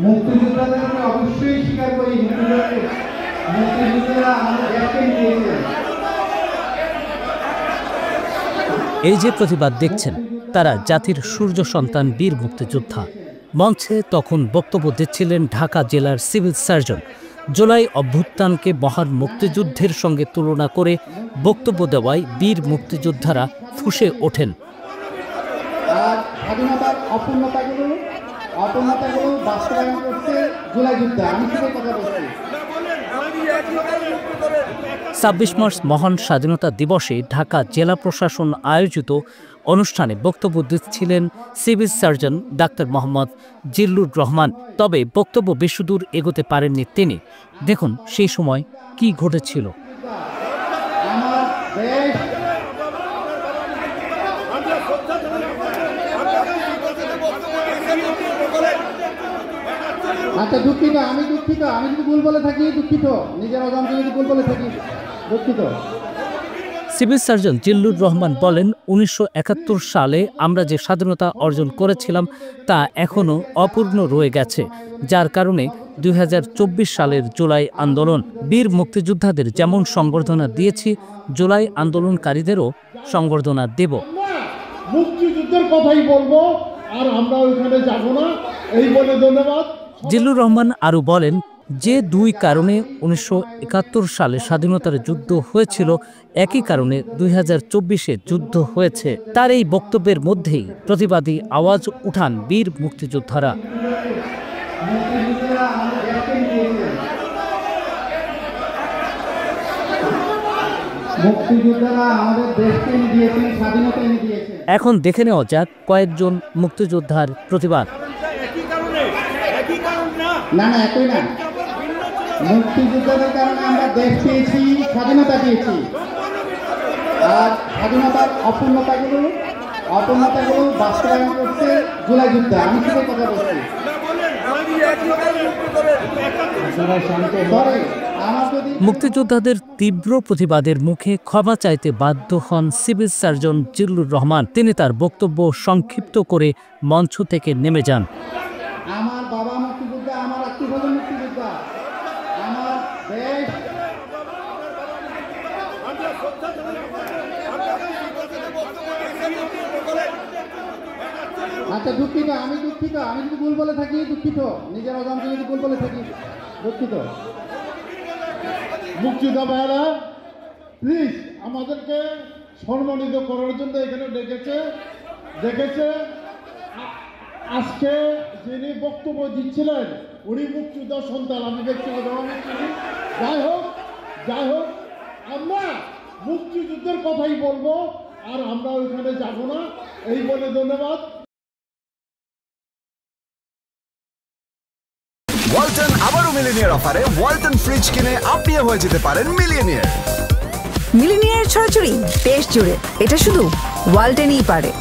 মুক্তিযোদ্ধাদের অবশ্যই স্বীকার করি, মুক্তিযোদ্ধারা আমাদের দেশকে নিয়েছেন। এই যে প্রতিবাদ দেখছেন, তারা জাতির সূর্য সন্তান বীর মুক্তিযোদ্ধা। মঞ্চে তখন বক্তব্য দিচ্ছিলেন ঢাকা জেলার সিভিল সার্জন। জুলাই অভ্যুত্থানকে মহান মুক্তিযুদ্ধের সঙ্গে তুলনা করে বক্তব্য দেওয়ায় বীর মুক্তিযোদ্ধারা ফুঁসে ওঠেন। স্বাধীনতার অপূর্ণতাগুলো বাস্তবায়ন করতে জুলাই যুদ্ধে আমি কথা বলছি। ২৬ মার্চ মহান স্বাধীনতা দিবসে ঢাকা জেলা প্রশাসন আয়োজিত অনুষ্ঠানে বক্তব্য দিচ্ছিলেন civil surgeon doctor Mohammad Zillur Rahman. তবে বক্তব্য বেশিদূর এগোতে পারেননি তিনি। দেখুন সেই সময় কি ঘটেছিল। আচ্ছা দুঃখিত, আমি যদি ভুল বলে থাকি দুঃখিত, নিজের অজান্তে যদি ভুল বলে থাকি দুঃখিত। সিভিল সার্জন জিল্লুর রহমান বলেন, ১৯৭১ সালে আমরা যে স্বাধীনতা অর্জন করেছিলাম তা এখনও অপূর্ণ রয়ে গেছে, যার কারণে ২০২৪ সালের জুলাই আন্দোলন বীর মুক্তিযোদ্ধাদের যেমন সংবর্ধনা দিয়েছি, জুলাই আন্দোলনকারীদেরও সংবর্ধনা দেব। মুক্তিযুদ্ধের কথাই বলবো, আর আমরা ওইখানে যাব না, এই বলে ধন্যবাদ। জিল্লুর রহমান আরও বলেন, যে দুই কারণে ১৯৭১ সালে স্বাধীনতার যুদ্ধ হয়েছিল, একই কারণে ২০২৪-এ যুদ্ধ হয়েছে। তার এই বক্তব্যের মধ্যেই প্রতিবাদী আওয়াজ উঠান বীর মুক্তিযোদ্ধারা। এখন দেখে নেওয়া যাক কয়েকজন মুক্তিযোদ্ধার প্রতিবাদ। না একই না, মুক্তিযুদ্ধের কারণে আমরা দেশ পেয়েছি, স্বাধীনতা পেয়েছি। আর স্বাধীনতার অপূর্ণতাগুলো বাস্তবায়ন করতে জুলাই যুদ্ধে আমি কথা বলছি। মুক্তিযোদ্ধাদের তীব্র প্রতিবাদের মুখে ক্ষমা চাইতে বাধ্য হন সিভিল সার্জন জিল্লুর রহমান। তিনি তার বক্তব্য সংক্ষিপ্ত করে মঞ্চ থেকে নেমে যান। আমার বাবা মুক্তিযোদ্ধা, আমার আত্মীয়স্বজন মুক্তিযোদ্ধা, আমার দেশ। আচ্ছা দুঃখিত, আমি যদি ভুল বলে থাকি দুঃখিত, নিজের অজান্তে যদি ভুল বলে থাকি দুঃখিত। মুক্তিযোদ্ধা ভাইরা প্লিজ আমাদেরকে সম্মানিত করার জন্য এখানে ডেকেছে। আজকে যিনি বক্তব্য দিচ্ছিলেন উনি মুক্তিযোদ্ধা সন্তান, আমি ব্যক্তিগত যাই হোক আমরা মুক্তিযুদ্ধের কথাই বলবো, আর আমরা ওইখানে যাব না, এই বলে ধন্যবাদ। ওয়ালটন আবারও মিলিনিয়ার অফারে ওয়ালটন ফ্রিজ কিনে আপনিও হয়ে যেতে পারেন মিলিয়নিয়ার। মিলিনিয়ার ছড়াছড়ি দেশ জুড়ে, এটা শুধু ওয়ালটনই পারে।